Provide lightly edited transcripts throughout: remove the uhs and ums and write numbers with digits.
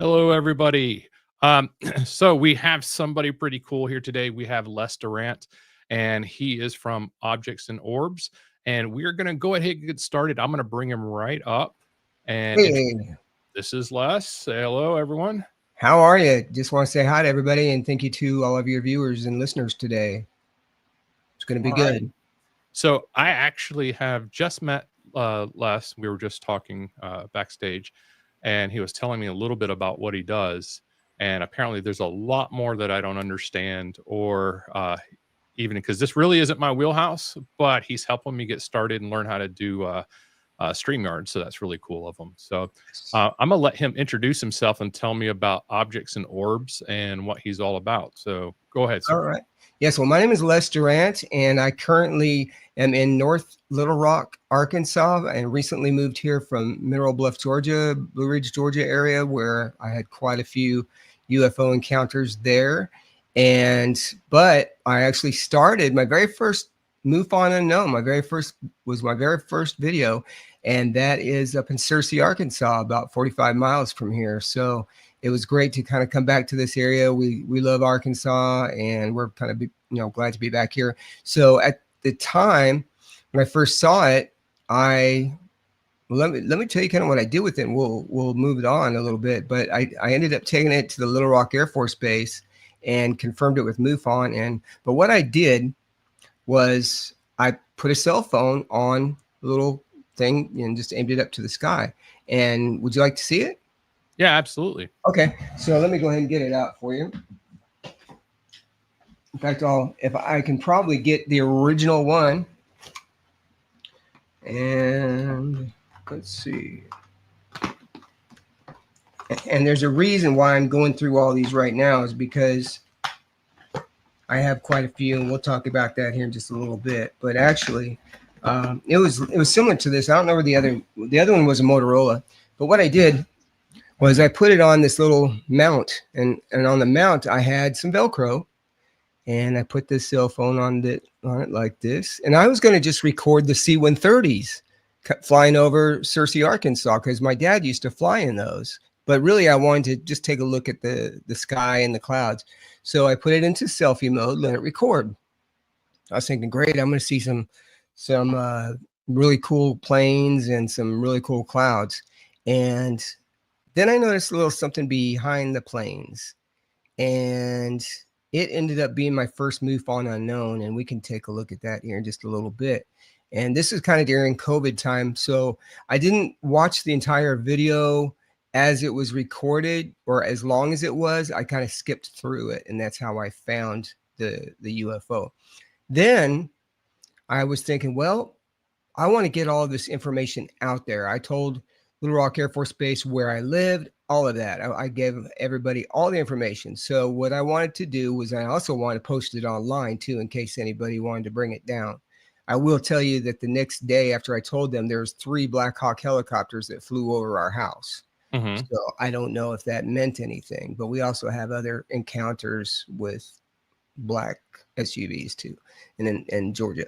Hello, everybody. So we have somebody pretty cool here today. We have Les Durrant, and he is from Objects and Orbs. And we're going to go ahead and get started. I'm going to bring him right up. And Hey, this is Les. Say hello, everyone. how are you? Just want to say hi to everybody and thank you to all of your viewers and listeners today. It's going to be All right. good. So I actually have just met Les. We were just talking backstage, and he was telling me a little bit about what he does. And apparently, there's a lot more that I don't understand, or even because this really isn't my wheelhouse, but he's helping me get started and learn how to do StreamYard. So that's really cool of him. So I'm going to let him introduce himself and tell me about Objects and Orbs and what he's all about. So go ahead, All sir. right. Yes, well, my name is Les Durrant, and I currently am in North Little Rock, Arkansas, and recently moved here from Mineral Bluff, Georgia, Blue Ridge, Georgia area, where I had quite a few UFO encounters there. But I actually started my very first MUFON Unknown. My very first video, and that is up in Searcy, Arkansas, about 45 miles from here. So it was great to kind of come back to this area. We love Arkansas, and we're kind of glad to be back here. So at the time when I first saw it, let me tell you kind of what I did with it. And we'll move it on a little bit, but I ended up taking it to the Little Rock Air Force Base and confirmed it with MUFON. But what I did was I put a cell phone on a little thing and just aimed it up to the sky. And would you like to see it? Yeah, absolutely. Okay, so let me go ahead and get it out for you. In fact, if I can probably get the original one. And let's see. And there's a reason why I'm going through all these right now, is because I have quite a few, and we'll talk about that here in just a little bit. But actually, it was similar to this. I don't know where the other one was a Motorola. But what I did was I put it on this little mount, and on the mount I had some Velcro, and I put this cell phone on it like this, and I was going to just record the C-130s flying over Searcy, Arkansas, because my dad used to fly in those. But really, I wanted to just take a look at the sky and the clouds. So I put it into selfie mode, let it record. I was thinking, great, I'm going to see some really cool planes and some really cool clouds. And then I noticed a little something behind the planes, and it ended up being my first MUFON Unknown, and we can take a look at that here in just a little bit. And this is kind of during COVID time, so I didn't watch the entire video as it was recorded, or as long as it was. I kind of skipped through it, and that's how I found the UFO. Then I was thinking, well, I want to get all of this information out there. I told Little Rock Air Force Base where I lived, all of that. I gave everybody all the information. So what I wanted to do was I also wanted to post it online too, in case anybody wanted to bring it down. I will tell you that the next day after I told them, there was 3 Black Hawk helicopters that flew over our house. Mm-hmm. So I don't know if that meant anything, but we also have other encounters with black SUVs too, and in Georgia.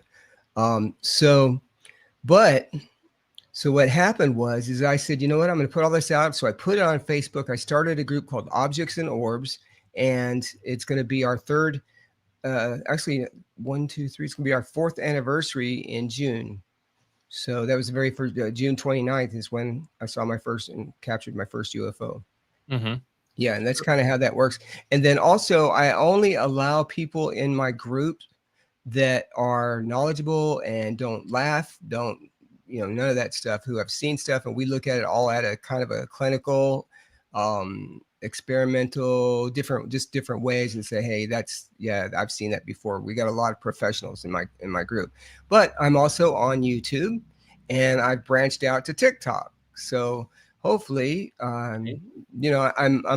So what happened was I said, you know what, I'm going to put all this out. So I put it on Facebook. I started a group called Objects and Orbs, and it's going to be our third, actually 1, 2, 3. It's going to be our 4th anniversary in June. So that was the very first, June 29th is when I saw my first and captured my first UFO. Mm-hmm. Yeah, and that's kind of how that works. And then also, I only allow people in my group that are knowledgeable and don't laugh, don't, none of that stuff, who have seen stuff. And we look at it all at a kind of a clinical, experimental, different ways, and say, hey, I've seen that before. We got a lot of professionals in my group. But I'm also on YouTube, and I've branched out to TikTok. So hopefully, I'm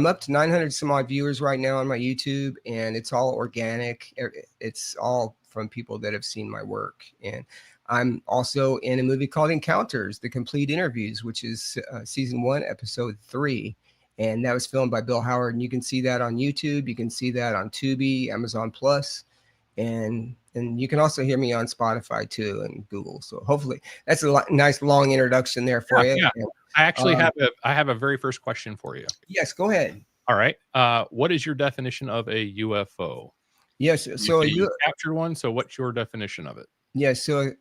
up to 900 some odd viewers right now on my YouTube, and it's all organic. It's all from people that have seen my work. And I'm also in a movie called Encounters, The Complete Interviews, which is season 1, episode 3. And that was filmed by Bill Howard. And you can see that on YouTube. You can see that on Tubi, Amazon Plus. And and you can also hear me on Spotify too and Google. So hopefully that's a nice long introduction there for you. Yeah. And, I actually have a very first question for you. yes, go ahead. All right. What is your definition of a UFO? Yes. You So say you captured one. So what's your definition of it? yeah, so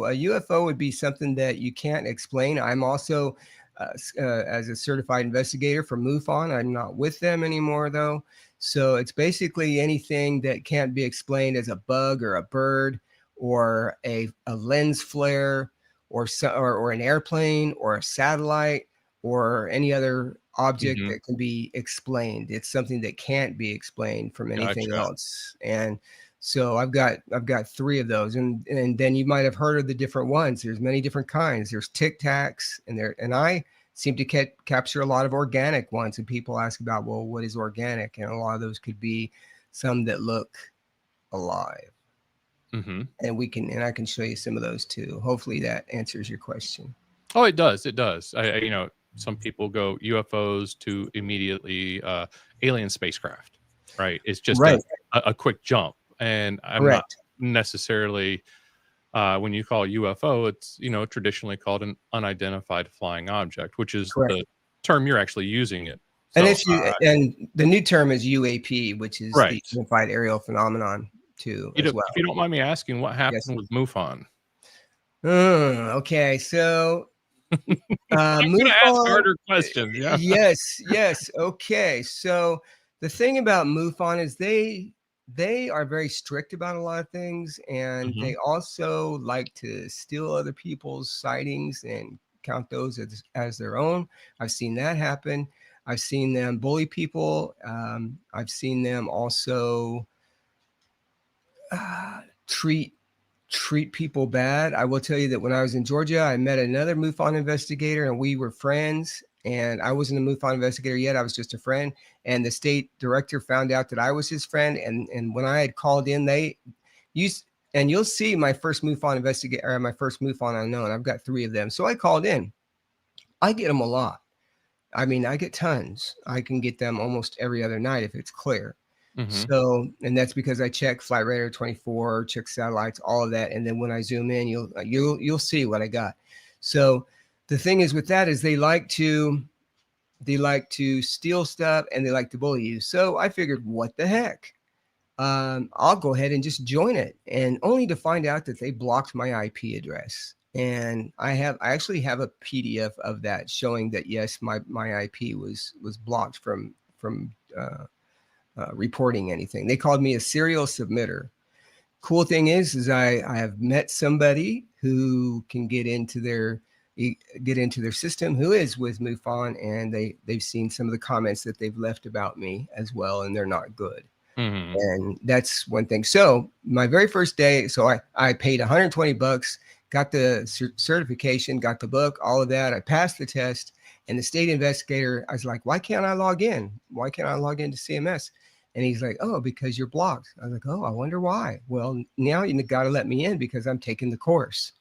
a UFO would be something that you can't explain. I'm also as a certified investigator for MUFON. I'm not with them anymore though. So it's basically anything that can't be explained as a bug or a bird or a lens flare or an airplane or a satellite or any other object Mhm. that can be explained. It's something that can't be explained from anything Gotcha. else. And so I've got three of those, and then you might have heard of the different ones. There's many different kinds. There's Tic Tacs, and I seem to capture a lot of organic ones. And people ask about, well, what is organic? And a lot of those could be some that look alive. Mm-hmm. And I can show you some of those too. Hopefully that answers your question. Oh, it does. It does. Some people go UFOs to immediately alien spacecraft, right? It's just Right. a quick jump. And I'm not Correct. necessarily, when you call UFO, it's, traditionally called an unidentified flying object, which is Correct. the term you're actually using it. And So, and the new term is UAP, which is the right. Unified Aerial Phenomenon too, as well. If you don't mind me asking, what Yes. happened with MUFON? Okay, so I'm going to ask MUFON. harder questions. Yeah. Yes. Okay, so the thing about MUFON is they are very strict about a lot of things, and Mhm. they also like to steal other people's sightings and count those as their own. I've seen that happen. I've seen them bully people. I've seen them also treat people bad. I will tell you that when I was in Georgia, I met another MUFON investigator and we were friends. And I wasn't a MUFON investigator yet. I was just a friend. And the state director found out that I was his friend. And when I had called in, they used, and you'll see my first MUFON investigator, or my first MUFON unknown. I've got three of them. So I called in. I get them a lot. I mean, I get tons. I can get them almost every other night if it's clear. Mhm. So, and that's because I check Flight Radar 24, check satellites, all of that, and then when I zoom in, you'll see what I got. So, the thing is with that is they like to steal stuff and they like to bully you. So I figured, what the heck? I'll go ahead and just join it, and only to find out that they blocked my IP address. And I actually have a PDF of that showing that yes, my IP was blocked from reporting anything. They called me a serial submitter. Cool thing is I have met somebody who can get into their system who is with MUFON, and they've seen some of the comments that they've left about me as well, and they're not good. Mhm. And that's one thing. So my very first day, so I paid $120, got the certification, got the book, all of that. I passed the test, and the state investigator, I was like, why can't I log in? Why can't I log into CMS? And he's like, oh, because you're blocked. I was like, oh, I wonder why. Well, now you got to let me in because I'm taking the course.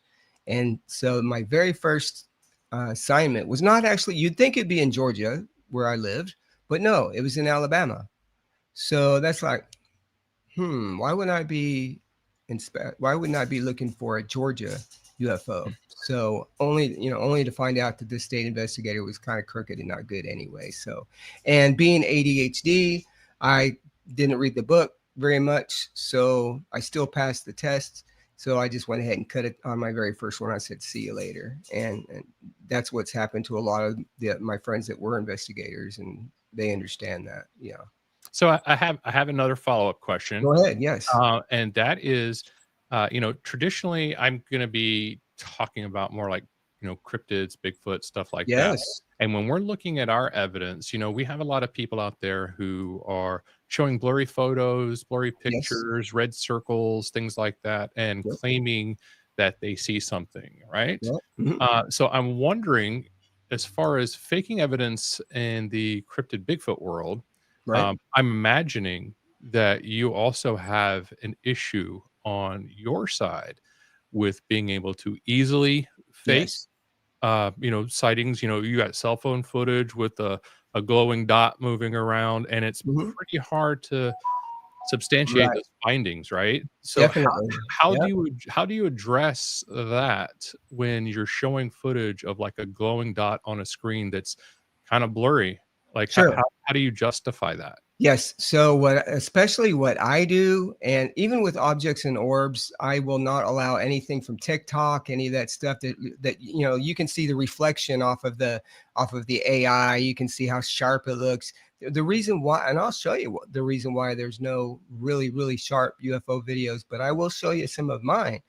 And so my very first assignment was not actually, you'd think it'd be in Georgia where I lived, but no, it was in Alabama. So that's like, why wouldn't I be why wouldn't I be looking for a Georgia UFO? So only to find out that this state investigator was kind of crooked and not good anyway. So, and being ADHD, I didn't read the book very much, so I still passed the test. So I just went ahead and cut it on my very first one. I said, see you later. And that's what's happened to a lot of my friends that were investigators, and they understand that. Yeah. So I have another follow-up question. Go ahead. Yes. And that is, traditionally I'm going to be talking about more like, cryptids, Bigfoot, stuff like that. Yes. And when we're looking at our evidence, we have a lot of people out there who are showing blurry photos, blurry Yes. pictures, red circles, things like that, and Yep. claiming that they see something, right? Yep. Mhm. So I'm wondering, as far as faking evidence in the cryptid Bigfoot world, Right. I'm imagining that you also have an issue on your side with being able to easily fake, Yes. sightings. You got cell phone footage with a glowing dot moving around, and it's Mhm. pretty hard to substantiate Right. those findings, right? So Definitely. how Yep. do you address that when you're showing footage of like a glowing dot on a screen that's kind of blurry? Like Sure. how do you justify that? Yes. So especially what I do, and even with objects and orbs, I will not allow anything from TikTok, any of that stuff that you can see the reflection off of the AI. You can see how sharp it looks. The reason why, and I'll show you the reason why there's no really sharp UFO videos, but I will show you some of mine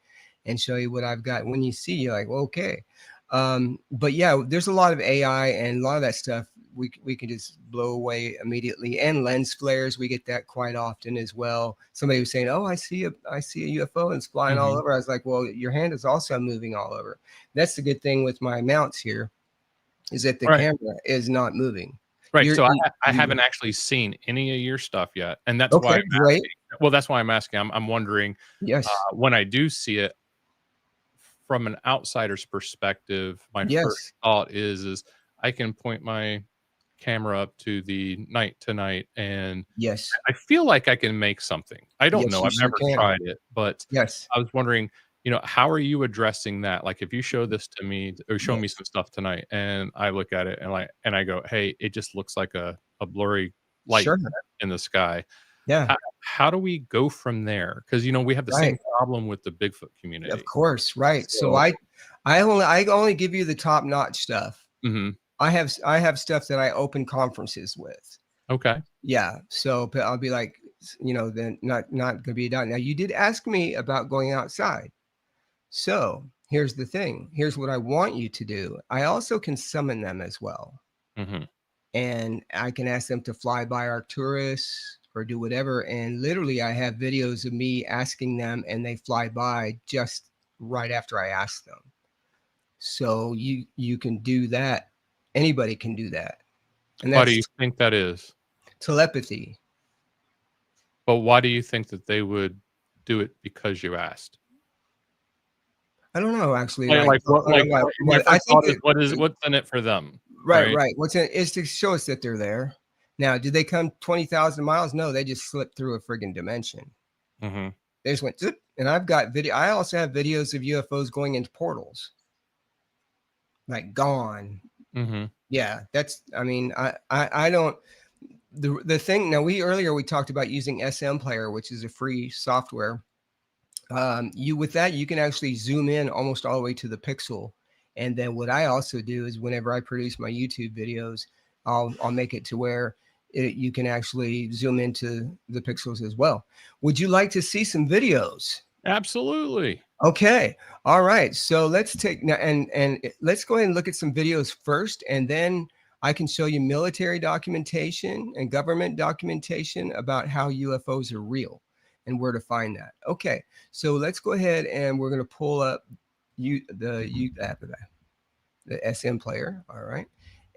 and show you what I've got. When you see, you're like, okay. But yeah, there's a lot of AI and a lot of that stuff we can just blow away immediately. And lens flares, we get that quite often as well. Somebody was saying, "Oh, I see a UFO and it's flying all Mhm. over." I was like, "Well, your hand is also moving all over." That's the good thing with my mounts here, is that the Right. camera is not moving. Right, You're so you, I you haven't actually seen any of your stuff yet, and that's why okay, I'm great. asking. Well, that's why I'm asking. I'm wondering, Yes, when I do see it from an outsider's perspective, my first yes, thought is I can point my camera up to the night to night, and yes, I feel like I can make something. I don't yes. know, You I've sure never can. tried it, but Yes, I was wondering, how are you addressing that? Like, if you show this to me or show me yes, some stuff tonight, and I look at it and I go, "Hey, it just looks like a blurry light sure, in the sky." yeah, How do we go from there? Because, we have the same right. problem with the Bigfoot Of community. course, right. So So I only give you the top notch stuff. Mhm. I have stuff that I open conferences with. Okay. Yeah. So but I'll be like, then not gonna be done. Now you did ask me about going outside. So here's the thing. Here's what I want you to do. I also can summon them as well. Mhm. And I can ask them to fly by our tourists or do whatever. And literally I have videos of me asking them and they fly by just right after I ask them. So you can do that. Anybody can do that. And Why do that's you think that is? telepathy. But why do you think that they would do it because you asked? I don't know actually, Like like, like, what like, my I first think thought is that what's in it for them, right, right? right. What's in is to show us that they're there. Now, did they come 20,000 miles? No, they just slipped through a friggin' dimension. Mhm. They just went zip, and I've got video. I also have videos of UFOs going into portals, like gone. Mhm. Yeah, that's. I mean, I don't. The thing now. We talked about using SM Player, which is a free software. You with that you can actually zoom in almost all the way to the pixel, and then what I also do is whenever I produce my YouTube videos, I'll make it to where you can actually zoom into the pixels as well. Would you like to see some videos? Absolutely. Okay, all right, so let's take now and let's go ahead and look at some videos first, and then I can show you military documentation and government documentation about how UFOs are real and where to find that. Okay, so let's go ahead and we're going to pull up the SM player. All right,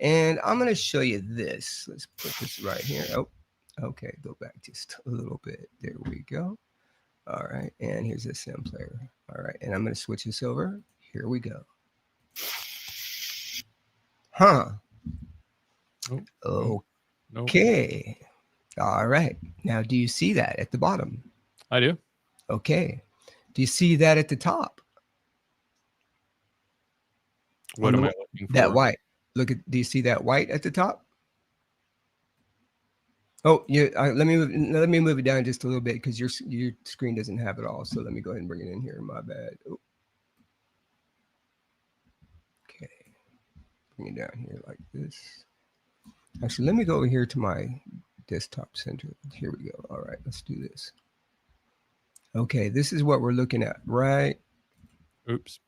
and I'm going to show you this. Let's put this right here. Oh, okay, go back just a little bit. There we go. All right, and here's the SM player. All right, and I'm going to switch this over. Here we go. Huh. Nope, nope, nope. Okay. All right. Now, do you see that at the bottom? I do. Okay. Do you see that at the top What on am the I looking that for? white? Do you see that white at the top? Oh, yeah. Let me move it down just a little bit because your screen doesn't have it all. So let me go ahead and bring it in here. My bad. Oh, okay. Bring it down here like this. Actually, let me go over here to my desktop center. Here we go. All right, let's do this. Okay, this is what we're looking at Oops.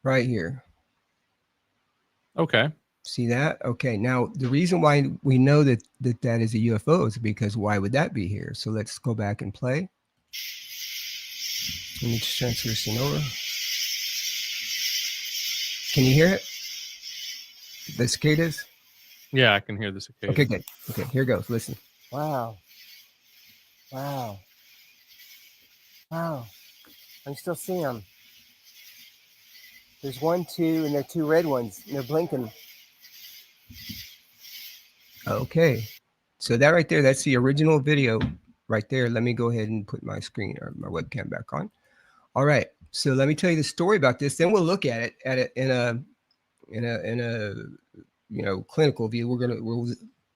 right here. Okay. See that? Okay. Now, the reason why we know that is a UFO is because why would that be here? So let's go back and play. Let me just transfer this thing over. Can you hear it? The cicadas? Yeah, I can hear the Okay, cicada. good. Okay, here goes. Listen. Wow. Wow. Wow. I can still see them. There's one, two, and there are two red ones. And they're blinking. Okay. So that right there, that's the original video right there. Let me go ahead and put my screen or my webcam back on. All right. So let me tell you the story about this. Then we'll look at it in a clinical view. We'll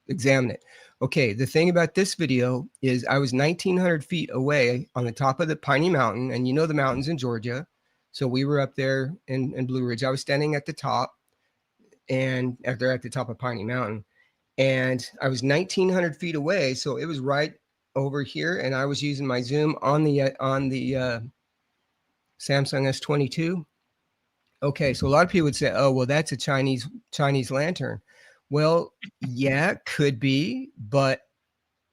examine it. Okay. The thing about this video is I was 1,900 feet away on the top of the Piney Mountain, and the mountains in Georgia. So we were up there in Blue Ridge. I was standing at the top, and they're at the top of Piney Mountain, and I was 1,900 feet away. So it was right over here, and I was using my zoom on the Samsung S22. Okay, so a lot of people would say, "Oh, well, that's a Chinese lantern." Well, yeah, could be, but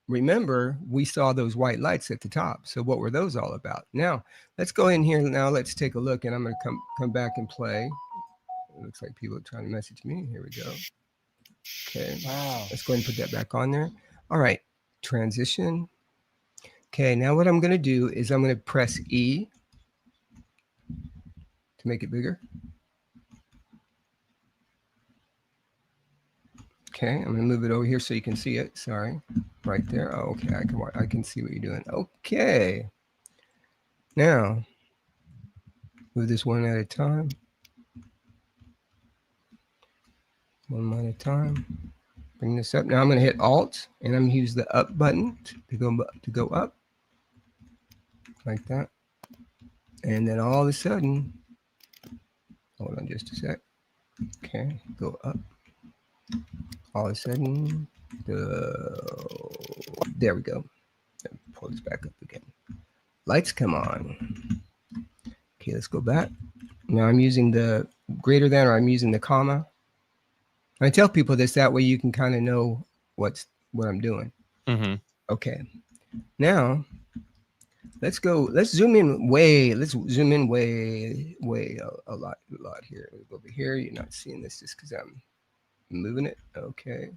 remember, we saw those white lights at the top. So what were those all about? Now, let's go in here. Now, let's take a look, and I'm going to come back and play. It looks like people are trying to message me. Here we go. Okay. Wow. Let's go ahead and put that back on there. All right. Transition. Okay. Now what I'm going to do is I'm going to press E to make it bigger. Okay. I'm going to move it over here so you can see it. Sorry. Right there. Oh, okay. I can see what you're doing. Okay. Now, move this one at a time. One at a time. Bring this up. Now I'm going to hit Alt, and I'm going to use the up button to go up, like that. And then all of a sudden, hold on just a sec. Okay, go up. All of a sudden, there we go. Pull this back up again. Lights come on. Okay, let's go back. Now I'm using the greater than, or I'm using the comma. I tell people this, that way you can kind of know what I'm doing. Mm-hmm. Okay. Now, let's zoom in way a lot here. Over here, you're not seeing this just because I'm moving it. Okay.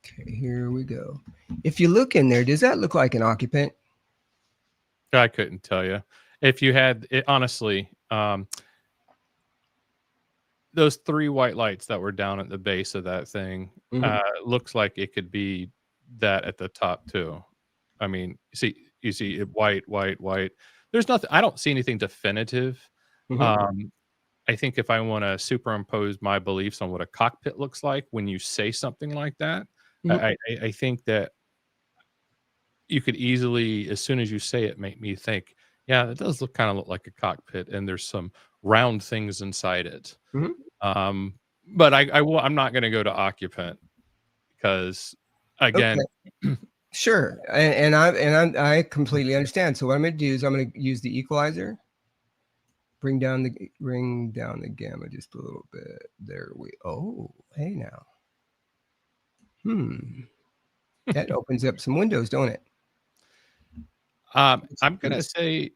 Okay, here we go. If you look in there, does that look like an occupant? I couldn't tell you. If you had it, honestly, those 3 white lights that were down at the base of that thing, looks like it could be that at the top too. I mean, you see it white. There's nothing. I don't see anything definitive. I think if I want to superimpose my beliefs on what a cockpit looks like when you say something like that, I think that you could easily, as soon as you say it, make me think, yeah, it does kind of look like a cockpit, and there's some round things inside it. But I'm not going to go to occupant because, again, okay. Sure, and I completely understand. So what I'm going to do is I'm going to use the equalizer, bring down the gamma just a little bit. There we. Oh, hey now. That opens up some windows, don't it? I'm going to say,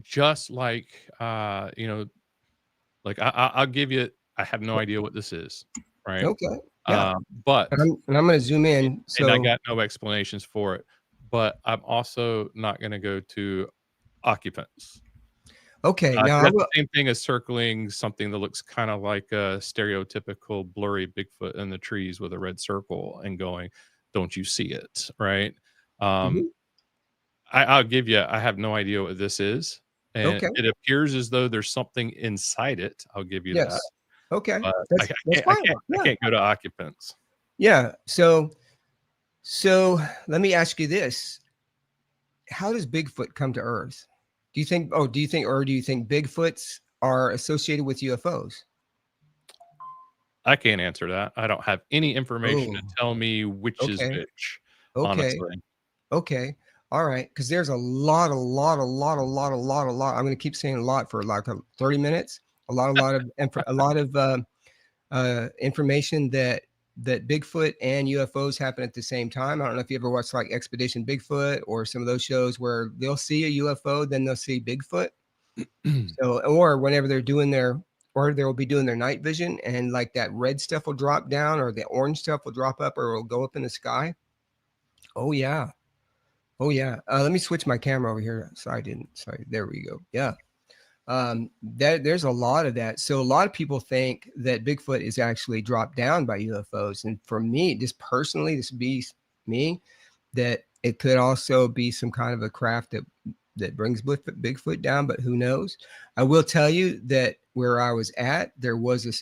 just like, like I'll give you. I have no idea what this is, right? Okay. Yeah. But I'm going to zoom in. And I got no explanations for it. But I'm also not going to go to occupants. Okay. Now that's the same thing as circling something that looks kind of like a stereotypical blurry Bigfoot in the trees with a red circle and going, "Don't you see it?" Right? I'll give you. I have no idea what this is, and it appears as though there's something inside it. I'll give you that. Okay. But That's fine. I can't go to occupants. Yeah. So let me ask you this: how does Bigfoot come to Earth? Do you think Bigfoots are associated with UFOs? I can't answer that. I don't have any information to tell me which is which. Honestly. Okay. All right. Because there's a lot. I'm going to keep saying a lot for like 30 minutes. A lot of information that Bigfoot and UFOs happen at the same time. I don't know if you ever watched like Expedition Bigfoot or some of those shows where they'll see a UFO, then they'll see Bigfoot. So, or whenever they'll be doing their night vision, and like that red stuff will drop down, or the orange stuff will drop up, or it'll go up in the sky. Oh yeah. Let me switch my camera over here. Sorry. There we go. Yeah. There's a lot of that. So a lot of people think that Bigfoot is actually dropped down by UFOs. And for me, just personally, this would be me, that It could also be some kind of a craft that brings Bigfoot down, but who knows? I will tell you that where I was at, there was a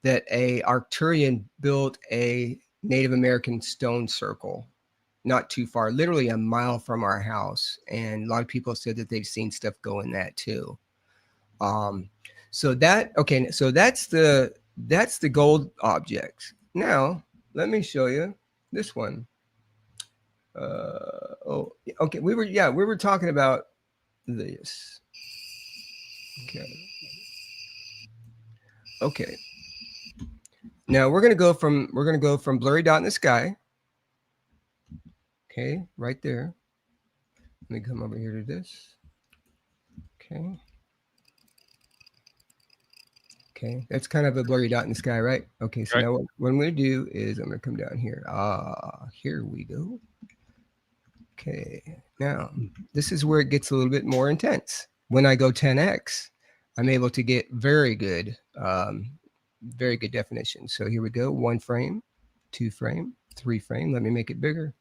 that a Arcturian built a Native American stone circle not too far, literally a mile from our house. And a lot of people said that they've seen stuff go in that too. So that's the gold objects. Now let me show you this one. Okay. We were talking about this. Okay. Now we're gonna go from blurry dot in the sky. Okay, right there. Let me come over here to this. Okay. Okay, that's kind of a blurry dot in the sky, right? Okay, so now what I'm going to do is I'm going to come down here. Here we go. Okay, now this is where it gets a little bit more intense. When I go 10x, I'm able to get very good definition. So here we go, 1 frame, 2 frame, 3 frame. Let me make it bigger.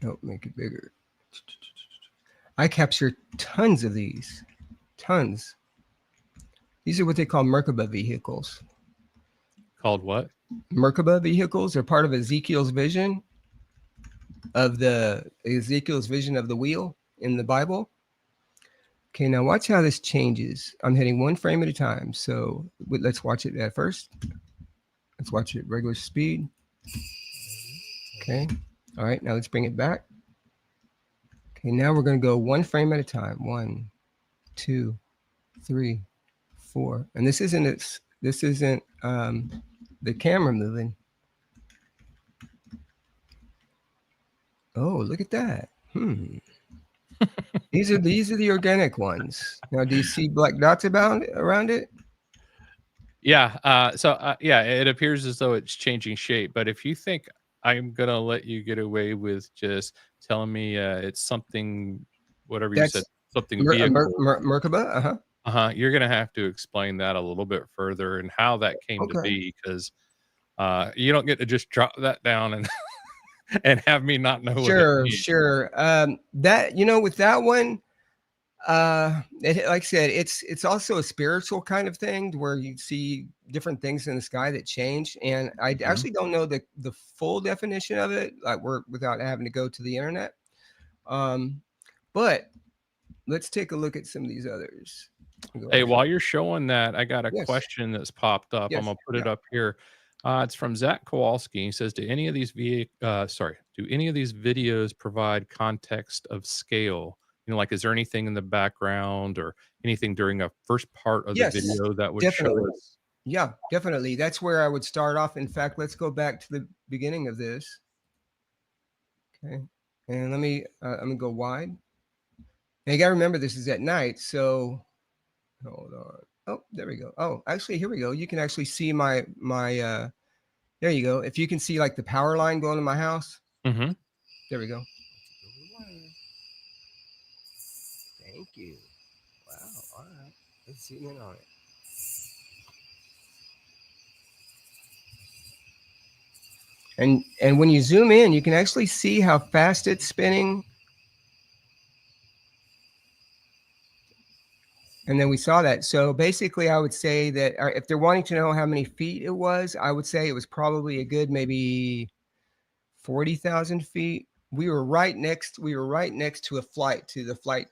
Nope, make it bigger. I capture tons of these, tons. These are what they call Merkaba vehicles. Called what? Merkaba vehicles are part of Ezekiel's vision of the wheel in the Bible. Okay, now watch how this changes. I'm hitting 1 frame at a time. So let's watch it at first. Let's watch it at regular speed. Okay. All right, now let's bring it back. Okay, now we're going to go 1 frame at a time. 1, 2, 3, 4. And this isn't the camera moving. Oh, look at that. These are the organic ones. Now, do you see black dots around it? Yeah. Yeah, it appears as though it's changing shape. But if you think I'm gonna let you get away with just telling me it's something, whatever you said, something vehicle, Merkaba. you're gonna have to explain that a little bit further and how that came to be, because you don't get to just drop that down and and have me not know what it means. Sure. That, with that one, like I said, it's also a spiritual kind of thing where you see different things in the sky that change. And I actually don't know the full definition of it, without having to go to the internet. But let's take a look at some of these others. Hey, while you're showing that, I got a question that's popped up. I'm gonna put it up here. It's from Zach Kowalski. He says, do any of these videos provide context of scale? Like, is there anything in the background or anything during a first part of the video that would show us? Yeah, definitely. That's where I would start off. In fact, let's go back to the beginning of this. Okay. And let me, I'm gonna go wide. Now you gotta remember this is at night, so hold on. Oh, there we go. Oh, actually, here we go. You can actually see my there you go. If you can see like the power line going to my house. Mm-hmm. There we go. Thank you. Wow. All right. Let's zoom in on it. And when you zoom in, you can actually see how fast it's spinning. And then we saw that. So basically, I would say that if they're wanting to know how many feet it was, I would say it was probably a good maybe 40,000 feet. We were right next to the flight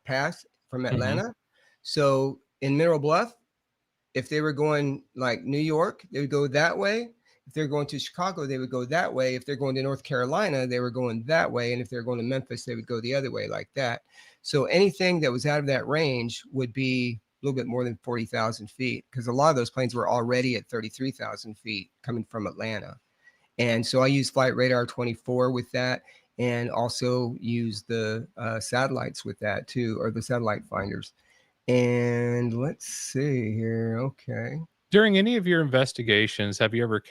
path from Atlanta. So in Mineral Bluff, if they were going like New York, they would go that way. If they're going to Chicago, they would go that way. If they're going to North Carolina, they were going that way. And if they're going to Memphis, they would go the other way, like that. So anything that was out of that range would be a little bit more than 40,000 feet, because a lot of those planes were already at 33,000 feet coming from Atlanta. And so I use Flight Radar 24 with that, and also use the satellites with that too, or the satellite finders. And let's see here. Okay. During any of your investigations, have you ever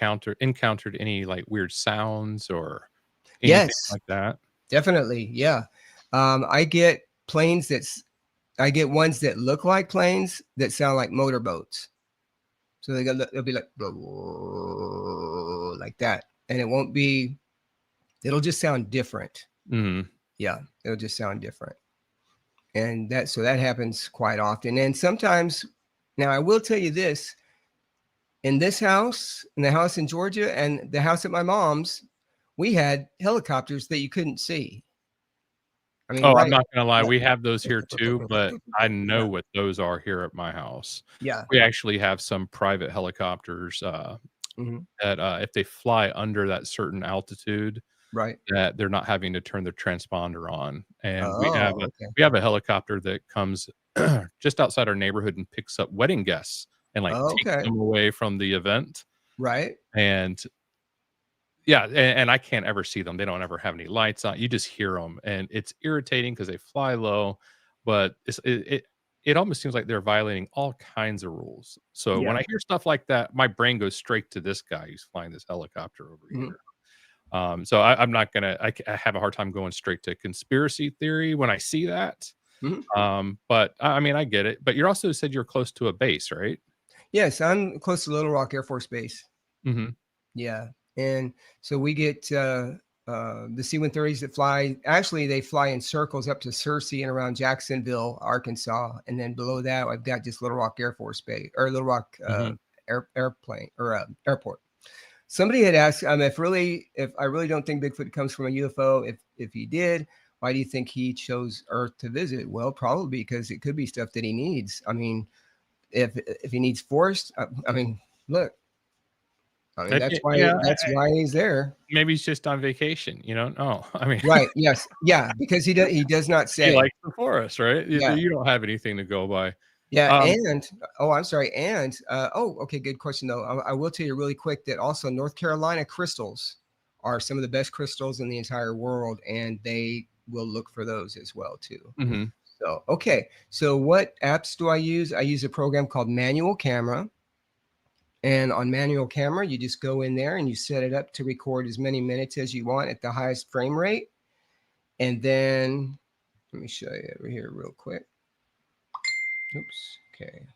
encountered any like weird sounds or anything like that? Definitely. Yeah. I get ones that look like planes that sound like motorboats. So they'll be like that. And it won't be It'll just sound different. Mhm. Yeah, it'll just sound different. And that happens quite often. And sometimes, now I will tell you this, in this house, in the house in Georgia and the house at my mom's, we had helicopters that you couldn't see. I mean, Oh, I'm right. not gonna lie, Yeah. we have those here too, but I know Yeah. what those are here at my house. Yeah. We actually have some private helicopters, Mhm. that, if they fly under that certain altitude, Right. that they're not having to turn their transponder on, and Oh, okay. we have a helicopter that comes just outside our neighborhood and picks up wedding guests and, like, Oh, takes okay. them away from the event, Right. and yeah, and I can't ever see them, they don't ever have any lights on, you just hear them, and it's irritating because they fly low, but it almost seems like they're violating all kinds of rules, so when Yeah. I hear stuff like that, my brain goes straight to this guy who's flying this helicopter over Mhm. here. So I'm not gonna I have a hard time going straight to conspiracy theory when I see that, Mhm. but I mean, I get it, but you also said you're close to a base, right? Yes, I'm close to Little Rock Air Force Base. Mhm, Yeah, and so we get the C-130s that fly. Actually, they fly in circles up to Searcy and around Jacksonville, Arkansas, and then below that, I've got just Little Rock Air Force Base or Little Rock mhm. airplane or airport. Somebody had asked, if I really don't think Bigfoot comes from a UFO. If he did, why do you think he chose Earth to visit? Well, probably because it could be stuff that he needs. I mean, if he needs forest, I mean, look. I mean, If y yeah, that's why he's there. maybe he's just on vacation, you don't know. I mean, Right, yes, yeah, because he does not he say. likes the forest, right? Yeah, You don't have anything to go by. yeah, Um and oh, I'm sorry, and, okay, good question, though. I will tell you really quick that also North Carolina crystals are some of the best crystals in the entire world, and they will look for those as well too. mhm, So, okay, so what apps do I use? I use a program called Manual Camera, and on Manual Camera, you just go in there and you set it up to record as many minutes as you want at the highest frame rate, and then let me show you over here real quick. Oops. Okay.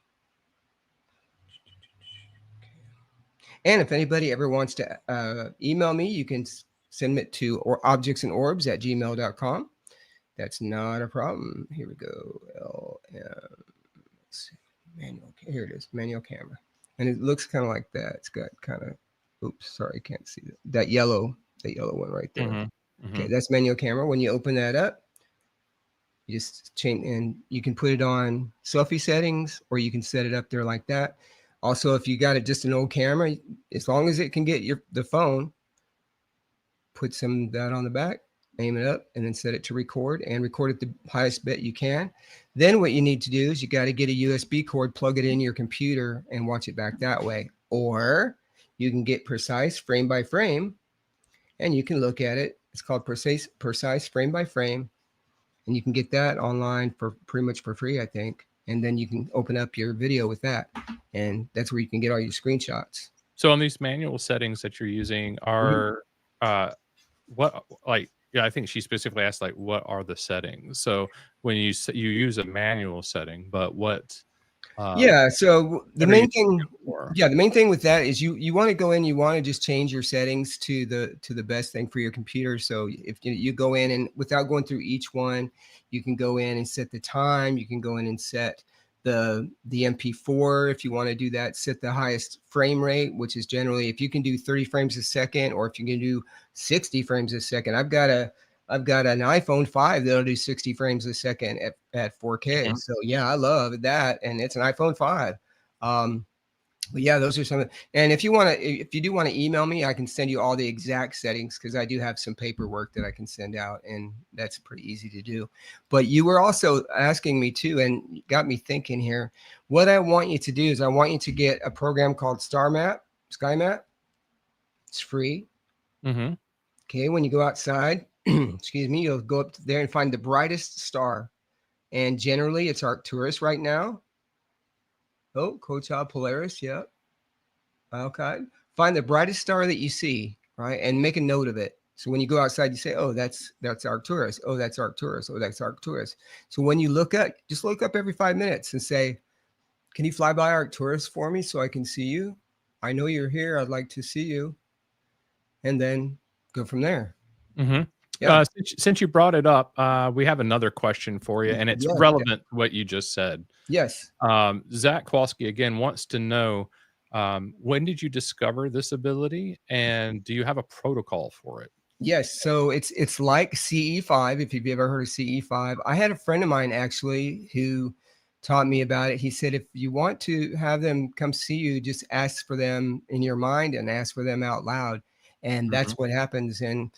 And if anybody ever wants to email me, you can send it to or objectsandorbs@gmail.com. That's not a problem. Here we go. Manual. Here it is. Manual camera. And it looks kind of like that. It's got kind of, oops, sorry, I can't see that yellow one right there. mhm, Okay, mhm. that's manual camera. When you open that up, you just change and you can put it on selfie settings or you can set it up there like that. Also, if you got it just an old camera, as long as it can get the phone, put some of that on the back, aim it up, and then set it to record and record at the highest bit you can. Then what you need to do is you got to get a USB cord, plug it in your computer, and watch it back that way. Or you can get precise frame by frame, and you can look at it. It's called precise frame by frame, and you can get that online for pretty much for free, I think. And then you can open up your video with that, and that's where you can get all your screenshots. So on these manual settings that you're using Mhm. are, uh what like yeah, I think she specifically asked, like, what are the settings? So when you use a manual setting, but um, Yeah, so the what are you main using thing, it for? yeah, the main thing with that is you want to go in, you want to just change your settings to the best thing for your computer. So if you go in and without going through each one, you can go in and set the time, you can go in and set the MP4 if you want to do that, set the highest frame rate, which is generally if you can do 30 frames a second or if you can do 60 frames a second. I've got an iPhone 5 that'll do 60 frames a second at 4K. Mhm. So yeah, I love that. And it's an iPhone 5. Um, but yeah, those are some of, and if you do want to email me, I can send you all the exact settings because I do have some paperwork that I can send out, and that's pretty easy to do. But you were also asking me too, and got me thinking here. What I want you to do is I want you to get a program called SkyMap. It's free. Mhm. Okay, when you go outside, excuse me, you'll go up there and find the brightest star. And generally, it's Arcturus right now. Oh, Quetzal Polaris. Yep. Okay. Find the brightest star that you see, right, and make a note of it. So when you go outside, you say, "Oh, that's Arcturus. Oh, that's Arcturus. Oh, that's Arcturus." So when you look up, just look up every 5 minutes and say, "Can you fly by Arcturus for me so I can see you? I know you're here. I'd like to see you." And then go from there. Hmm. Yeah. Since you brought it up, we have another question for you, and it's Yeah. relevant to what you just said. Yes. Zach Kowalski again wants to know, when did you discover this ability, and do you have a protocol for it? Yes, so it's like CE5, if you've ever heard of CE5. I had a friend of mine actually who taught me about it. He said if you want to have them come see you, just ask for them in your mind and ask for them out loud. And that's Mhm. what happens. And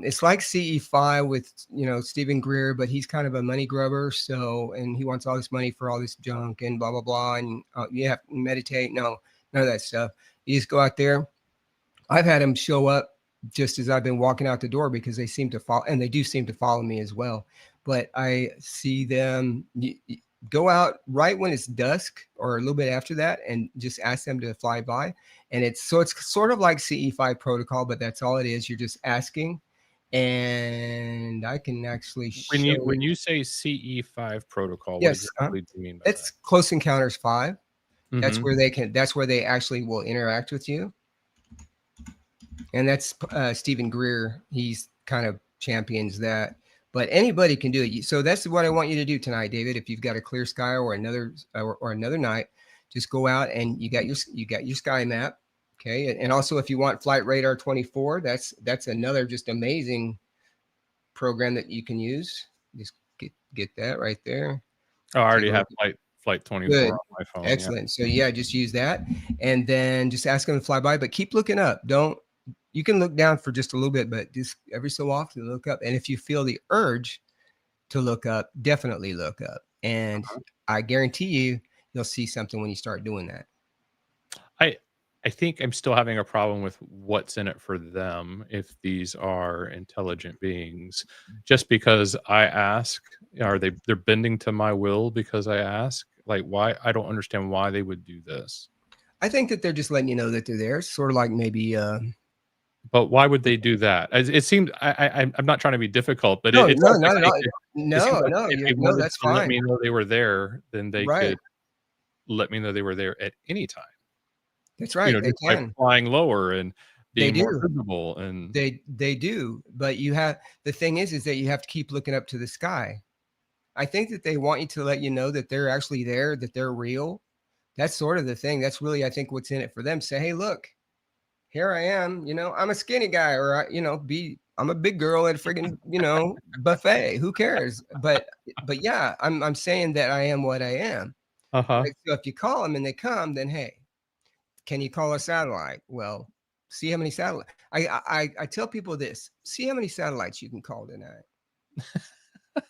it's like CE5 with Stephen Greer, but he's kind of a money grubber. So and he wants all this money for all this junk and blah blah blah. And you have to meditate. No, none of that stuff. You just go out there. I've had them show up just as I've been walking out the door because they seem to follow, and they do seem to follow me as well. But I see them go out right when it's dusk or a little bit after that, and just ask them to fly by. And it's sort of like CE5 protocol, but that's all it is. You're just asking, and I can actually When show you you. when you say CE5 protocol, what Yes, exactly do you mean by that? it's Close Encounters 5. That's Mhm. where they can. That's where they actually will interact with you. And that's Stephen Greer. He's kind of champions that, but anybody can do it. So that's what I want you to do tonight, David. If you've got a clear sky or another night, just go out and you got your sky map, okay. And also, if you want Flight Radar 24, that's another just amazing program that you can use. Just get that right there. Oh, I Take already a have look. Flight 24 Good. on my phone, yeah. Excellent. So yeah, just use that and then just ask them to fly by, but keep looking up. Don't You can look down for just a little bit, but just every so often look up. And if you feel the urge to look up, definitely look up. And I guarantee you'll see something when you start doing that. I I think I'm still having a problem with what's in it for them if these are intelligent beings. Just because I ask, are they're bending to my will because I ask? Like, why? I don't understand why they would do this. I think that they're just letting you know that they're there, sort of like maybe But why would they do that? It seems I'm not trying to be difficult, but no, it no, sounds like not at they all. could it seems No, like no, if they no, wanted that's to let fine. me know they were there, then they Right. could let me know they were there at any time. That's right. They Just by can. flying lower and They being more do. visible and They do. But the thing is that you have to keep looking up to the sky. I think that they want you to let you know that they're actually there, that they're real. That's sort of the thing. That's really, I think, what's in it for them. Say, hey, look, here I am. I'm a skinny guy, or I'm a big girl at a friggin' buffet. Who cares? But yeah, I'm saying that I am what I am. Uh-huh. Right? So if you call them and they come, then hey, can you call a satellite? Well, see how many satellite. I tell people this: see how many satellites you can call tonight.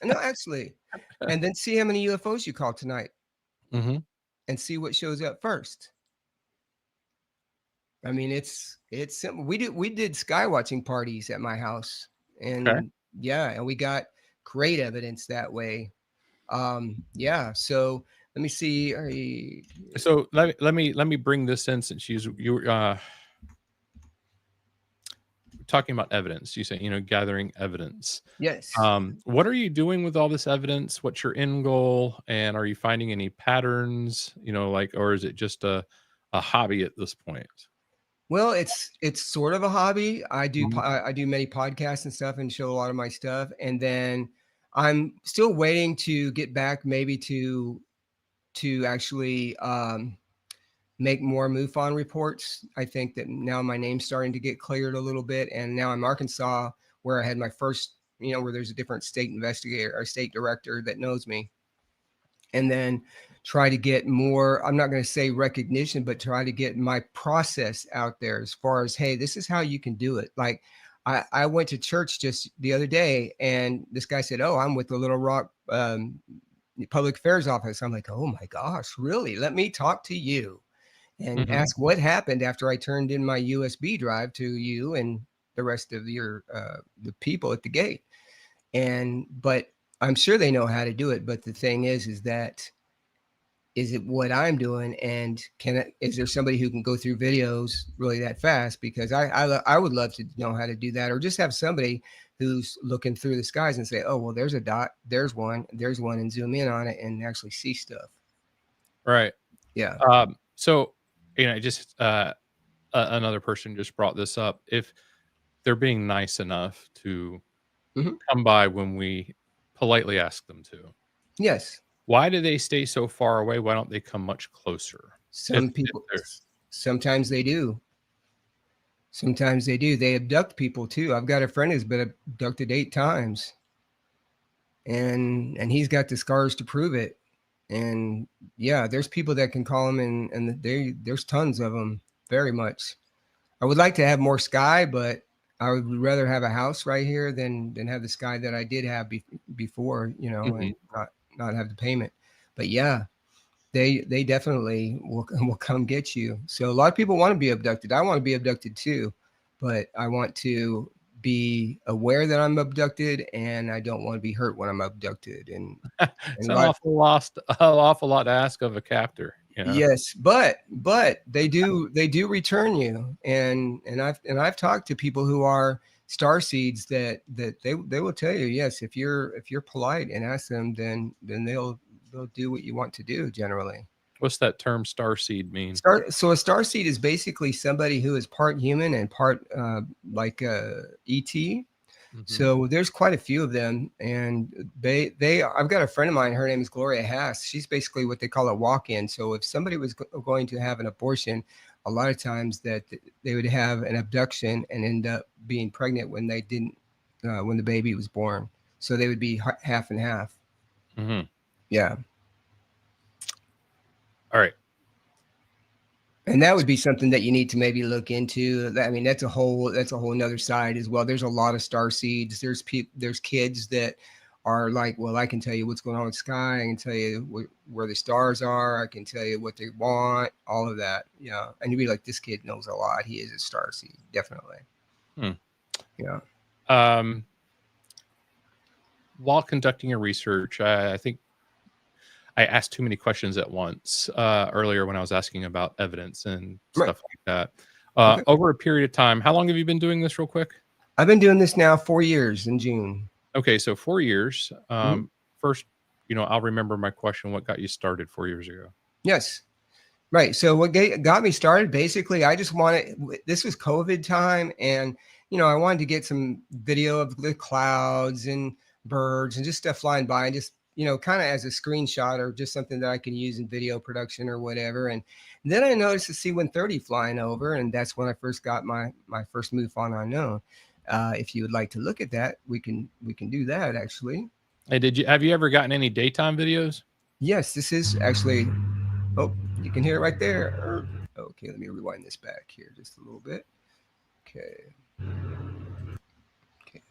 No, actually, and then see how many UFOs you call tonight Mhm. and see what shows up first. I mean, it's simple. We did sky watching parties at my house, Okay. and yeah, and we got great evidence that way. Yeah. So let me see. So let me bring this in since you talking about evidence. You say, gathering evidence. Yes. What are you doing with all this evidence? What's your end goal? And are you finding any patterns? Or is it just a hobby at this point? Well, it's sort of a hobby. Mhm. I do many podcasts and stuff and show a lot of my stuff, and then I'm still waiting to get back maybe to actually make more MUFON reports. I think that now my name's starting to get cleared a little bit, and now I'm Arkansas, where I had my first, where there's a different state investigator or state director that knows me, and then try to get more, I'm not going to say recognition, but try to get my process out there as far as, hey, this is how you can do it. Like I went to church just the other day and this guy said, oh, I'm with the Little Rock public affairs office. I'm like, oh my gosh, really? Let me talk to you and Mhm. ask what happened after I turned in my USB drive to you and the rest of your the people at the gate. But I'm sure they know how to do it. But the thing is that is it what I'm doing, and is there somebody who can go through videos really that fast? Because I would love to know how to do that, or just have somebody who's looking through the skies and say, oh well, there's a dot, there's one, and zoom in on it and actually see stuff. Right. Yeah. So, just another person just brought this up. they're being nice enough to Mhm. come by when we politely ask them to. Yes. Why do they stay so far away? Why don't they come much closer? If Some people, they're sometimes they do. Sometimes they do. They abduct people too. I've got a friend who's been abducted 8 times, and he's got the scars to prove it. And yeah, there's people that can call them, and there's tons of them. Very much. I would like to have more sky, but I would rather have a house right here than have the sky that I did have before, Mhm. and not have the payment. But yeah, they definitely will come get you. So a lot of people want to be abducted. I want to be abducted too, but I want to be aware that I'm abducted, and I don't want to be hurt when I'm abducted. It's And a an lot, awful lot to ask of a captor, you know? yes, but they do return you, and I've talked to people who are star seeds that they will tell you, yes, if you're polite and ask them, then they'll do what you want to do generally. What's that term starseed mean? A star seed is basically somebody who is part human and part like ET. Mhm. So there's quite a few of them, and they I've got a friend of mine. Her name is Gloria Hass. She's basically what they call a walk-in. So if somebody was going to have an abortion, a lot of times that they would have an abduction and end up being pregnant when they didn't, when the baby was born. So they would be half and half. Mhm. Yeah. Alright. And that would be something that you need to maybe look into. I mean, that's a whole nother side as well. There's a lot of star seeds. There's kids that are like, well, I can tell you what's going on with the sky. I can tell you where the stars are. I can tell you what they want. All of that, yeah. And you'd be like, this kid knows a lot. He is a star seed, definitely. Hmm. Yeah. Um, while conducting your research, I think I asked too many questions at once, earlier when I was asking about evidence and Right. stuff like that. Okay. Over a period of time, how long have you been doing this real quick? I've been doing this now 4 years in June. Okay, so 4 years. Mhm. First, I'll remember my question, what got you started 4 years ago? Yes. Right. So what got me started, basically, I just wanted, this was COVID time, and I wanted to get some video of the clouds and birds and just stuff flying by, and just kind of as a screenshot or just something that I can use in video production or whatever. And then I noticed the C-130 flying over, and that's when I first got my first MUFON unknown. If you would like to look at that, we can do that actually. Hey, have you ever gotten any daytime videos? Yes, this is actually. Oh, you can hear it right there. Okay, let me rewind this back here just a little bit. Okay. Okay.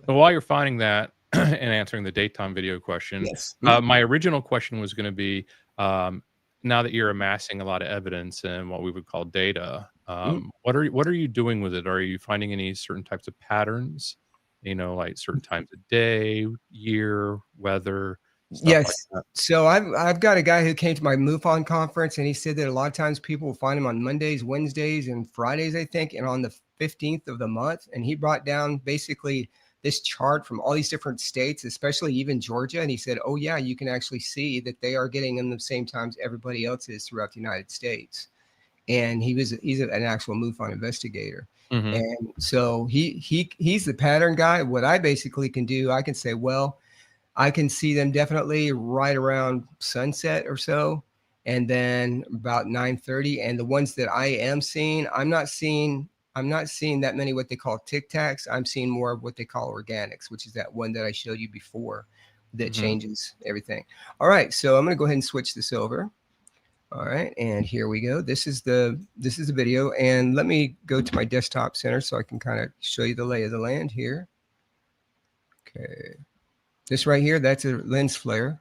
So while you're finding that and answering the daytime video question, Yes. Mhm. my original question was going to be, um, now that you're amassing a lot of evidence and what we would call data, Mhm. what are you doing with it? Are you finding any certain types of patterns? Like certain times of day, year, weather, stuff like Yes. that. So I've got a guy who came to my MUFON conference, and he said that a lot of times people will find him on Mondays, Wednesdays, and Fridays, I think, and on the 15th of the month. And he brought down basically this chart from all these different states, especially even Georgia. And he said, oh yeah, you can actually see that they are getting in the same times everybody else is throughout the United States. And he's an actual MUFON investigator. Hmm. And so he's the pattern guy. What I basically can do, I can say, well, I can see them definitely right around sunset or so, and then about 9:30. And the ones that I am seeing, I'm not seeing that many what they call tic tacs. I'm seeing more of what they call organics, which is that one that I showed you before that Hmm. changes everything. All right, so I'm going to go ahead and switch this over. All right, and here we go. This is the video, and let me go to my desktop center so I can kind of show you the lay of the land here. Okay, this right here, that's a lens flare.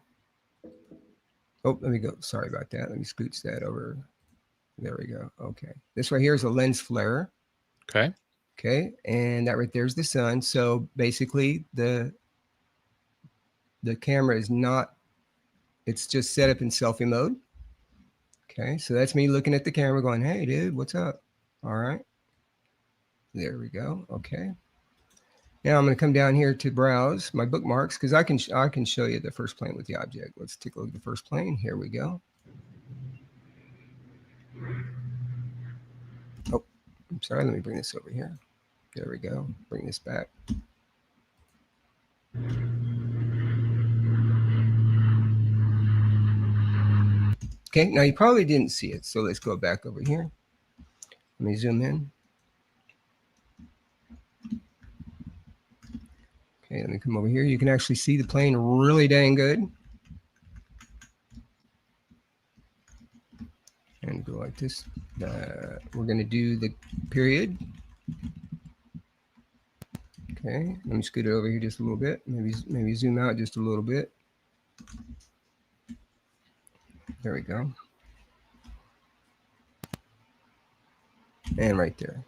Oh, let me go. Sorry about that. Let me scooch that over. There we go. Okay, this right here is a lens flare. Okay. Okay, and that right there is the sun. So basically, the camera is not. It's just set up in selfie mode. Okay, so that's me looking at the camera, going, "Hey, dude, what's up?" All right, there we go. Okay. Now I'm going to come down here to browse my bookmarks because I can show you the first plane with the object. Let's take a look at the first plane. Here we go. Oh, I'm sorry. Let me bring this over here. There we go. Bring this back. Okay, now you probably didn't see it, so let's go back over here. Let me zoom in. Okay, let me come over here. You can actually see the plane really dang good. And go like this. We're going to do the period. Okay, let me scoot it over here just a little bit. Maybe zoom out just a little bit. There we go. And right there.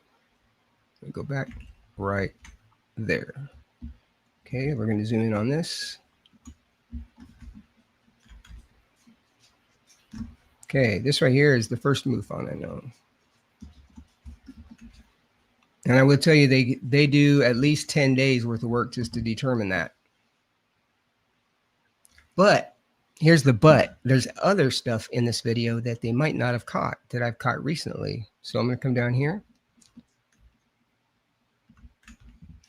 Let me go back right there. Okay, we're going to zoom in on this. Okay, this right here is the first MUFON I know. And I will tell you, they do at least 10 days worth of work just to determine that. But here's the but. There's other stuff in this video that they might not have caught that I've caught recently. So I'm going to come down here.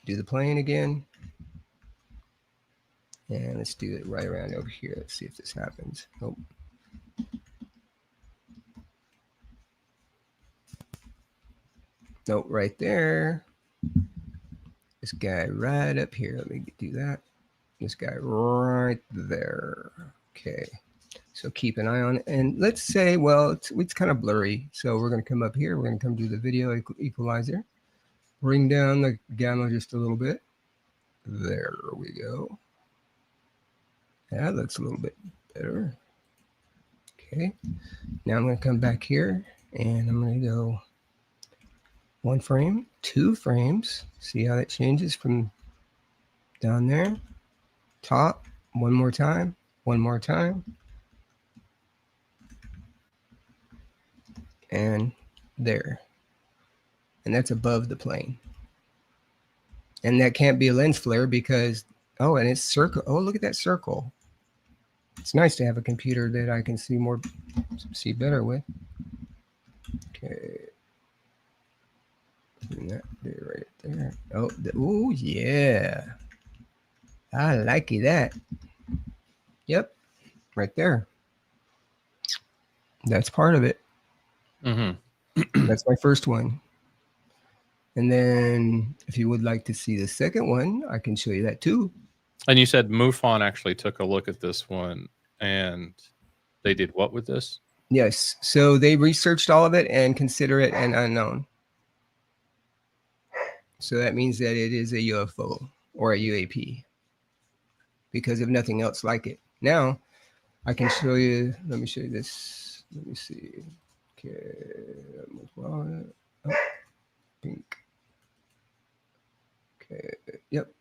Do the plane again. And let's do it right around over here. Let's see if this happens. Nope. Nope, right there. This guy right up here. Let me do that. This guy right there. Okay. So keep an eye on it. And let's say, well, it's kind of blurry. So we're going to come up here. We're going to come do the video equalizer. Bring down the gamma just a little bit. There we go. That looks a little bit better. Okay. Now I'm going to come back here and I'm going to go 1 frame, 2 frames. See how that changes from down there. Top, one more time. And there. And that's above the plane. And that can't be a lens flare because, oh, and it's circle. Oh, look at that circle. It's nice to have a computer that I can see better with. Okay. And that there, right there. Oh, oh yeah. I like that. Yep. Right there. That's part of it. Mm-hmm. That's my first one. And then if you would like to see the second one, I can show you that too. And you said MUFON actually took a look at this one and they did what with this? Yes. So they researched all of it and consider it an unknown. So that means that it is a UFO or a UAP because of nothing else like it. Now I can show you, let me show you this. Let me see. Okay. Oh, pink. Okay. Yep.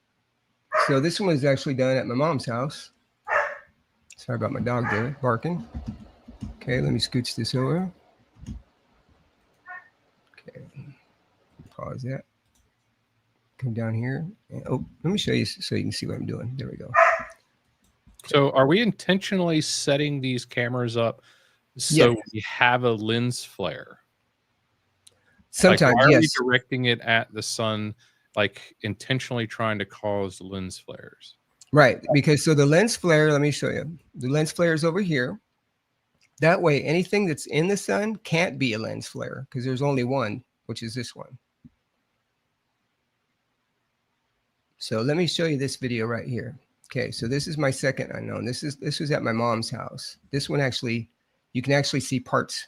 So this one was actually done at my mom's house. Sorry about my dog there barking. Okay, let me scooch this over. Okay. Pause that. Come down here. And, oh, let me show you so you can see what I'm doing. There we go. So are we intentionally setting these cameras up so we have a lens flare? Sometimes, like, why are yes. we directing it at the sun, like intentionally trying to cause lens flares? Right, because so the lens flare, let me show you. The lens flare is over here. That way, anything that's in the sun can't be a lens flare because there's only one, which is this one. So let me show you this video right here. Okay, so this is my second unknown. This was at my mom's house. This one actually, you can actually see parts.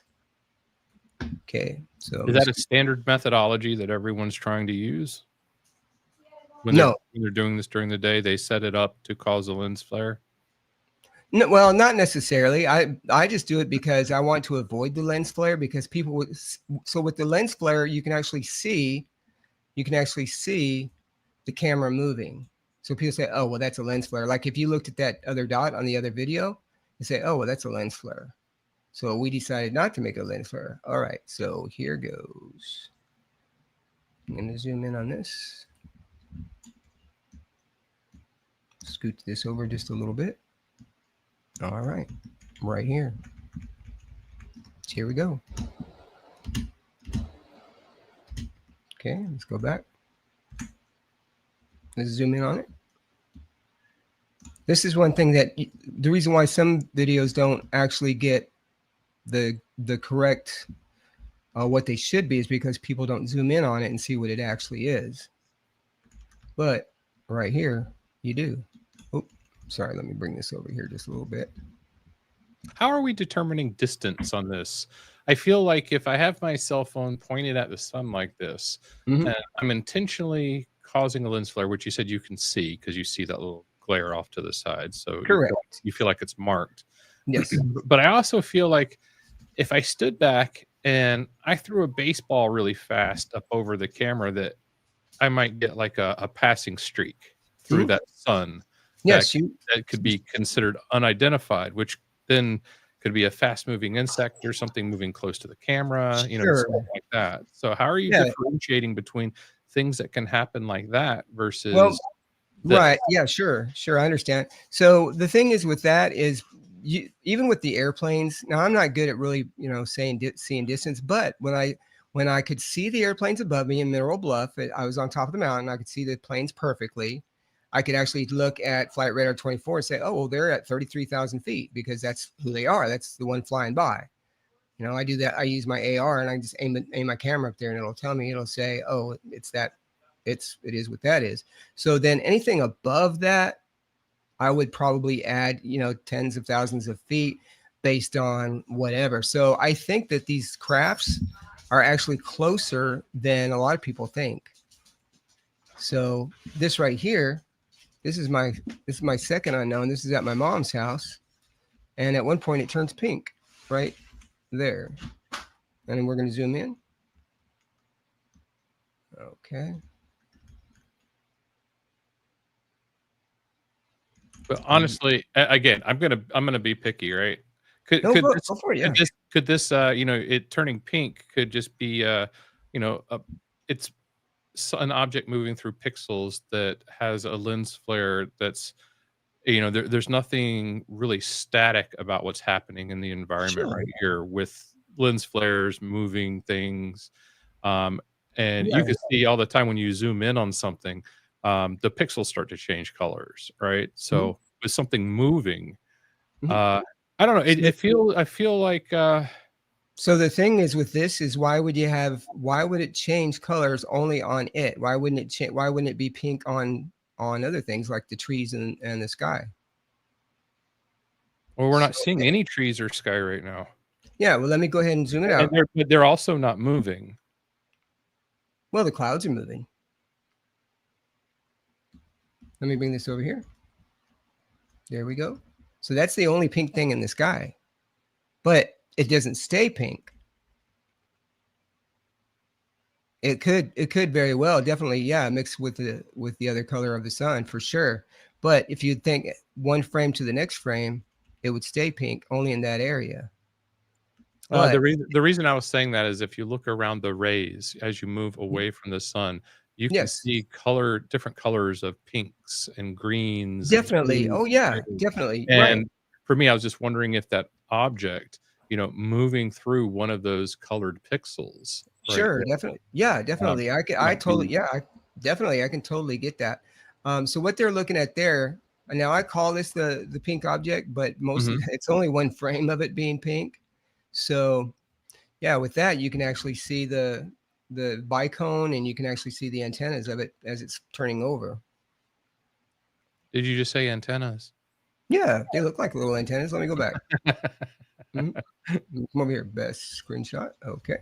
Okay, so is that a standard methodology that everyone's trying to use? When they're doing this during the day, they set it up to cause a lens flare? No, well, not necessarily. I just do it because I want to avoid the lens flare because people would. So with the lens flare, you can actually see the camera moving. So people say, "Oh, well, that's a lens flare." Like if you looked at that other dot on the other video, you say, "Oh, well, that's a lens flare." So we decided not to make a lens flare. All right, so here goes. I'm going to zoom in on this. Scoot this over just a little bit. All right, right here. So here we go. Okay, let's go back. Let's zoom in on it. This is one thing that the reason why some videos don't actually get the correct what they should be is because people don't zoom in on it and see what it actually is. But right here, you do. Oh, sorry. Let me bring this over here just a little bit. How are we determining distance on this? I feel like if I have my cell phone pointed at the sun like this, and I'm intentionally causing a lens flare, which you said you can see because you see that little glare off to the side. So Correct. you feel like it's marked. Yes. But I also feel like if I stood back and I threw a baseball really fast up over the camera, that I might get like a passing streak through that sun. Yes, that could be considered unidentified, which then could be a fast moving insect or something moving close to the camera, stuff like that. So how are you differentiating between things that can happen like that versus right. Yeah, sure. I understand. So the thing is with that is even with the airplanes, now I'm not good at really, seeing distance, but when I could see the airplanes above me in Mineral Bluff, I was on top of the mountain, I could see the planes perfectly. I could actually look at Flight Radar 24 and say, oh, well, they're at 33,000 feet because that's who they are. That's the one flying by. I do that. I use my AR and I just aim my camera up there and it'll tell me, it'll say, oh, it's that. It is what that is. So then anything above that, I would probably add, tens of thousands of feet based on whatever. So I think that these crafts are actually closer than a lot of people think. So this right here, this is my second unknown. This is at my mom's house. And at one point it turns pink right there. And we're going to zoom in. Okay. But honestly, again, I'm gonna be picky, right? Could this it turning pink could just be it's an object moving through pixels that has a lens flare that's there's nothing really static about what's happening in the environment right here with lens flares moving things, and you can see all the time when you zoom in on something, the pixels start to change colors, right? So with something moving, I don't know. I feel like. So the thing is with this is why would it change colors only on it? Why wouldn't it be pink on other things like the trees and the sky? Well, we're not seeing any trees or sky right now. Yeah, well, let me go ahead and zoom it out. But they're also not moving. Well, the clouds are moving. Let me bring this over here. There we go. So that's the only pink thing in the sky, but it doesn't stay pink. It could very well, definitely, yeah, mix with the other color of the sun for sure. But if you think one frame to the next frame, it would stay pink only in that area. The reason I was saying that is if you look around the rays as you move away from the sun, you can see different colors of pinks and greens. Definitely. And oh yeah, definitely. And for me, I was just wondering if that object, moving through one of those colored pixels. Sure, definitely. Yeah, definitely. I can totally get that. So what they're looking at there, and now I call this the pink object, but mostly it's only one frame of it being pink. So yeah, with that, you can actually see the bicone and you can actually see the antennas of it as it's turning over. Did you just say antennas? Yeah, they look like little antennas. Let me go back. Come over here. Best screenshot. Okay.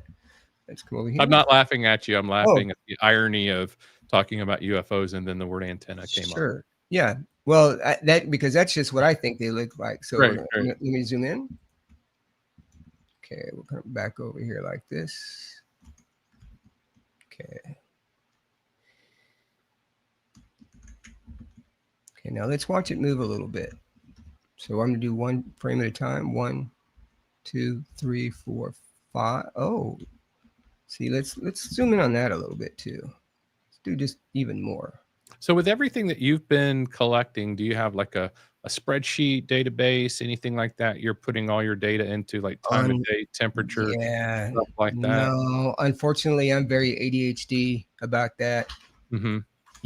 Let's come over here. I'm not laughing at you. I'm laughing at the irony of talking about UFOs and then the word antenna came up. Sure. Yeah. Well, because that's just what I think they look like. So let me zoom in. Okay, we'll come back over here like this. Okay. Okay, now let's watch it move a little bit. So I'm gonna do one frame at a time. 1, 2, 3, 4, 5. Oh, see, let's zoom in on that a little bit too. Let's do just even more. So with everything that you've been collecting, do you have like a spreadsheet database, anything like that? You're putting all your data into like time of day, temperature, stuff like that? No, unfortunately, I'm very ADHD about that.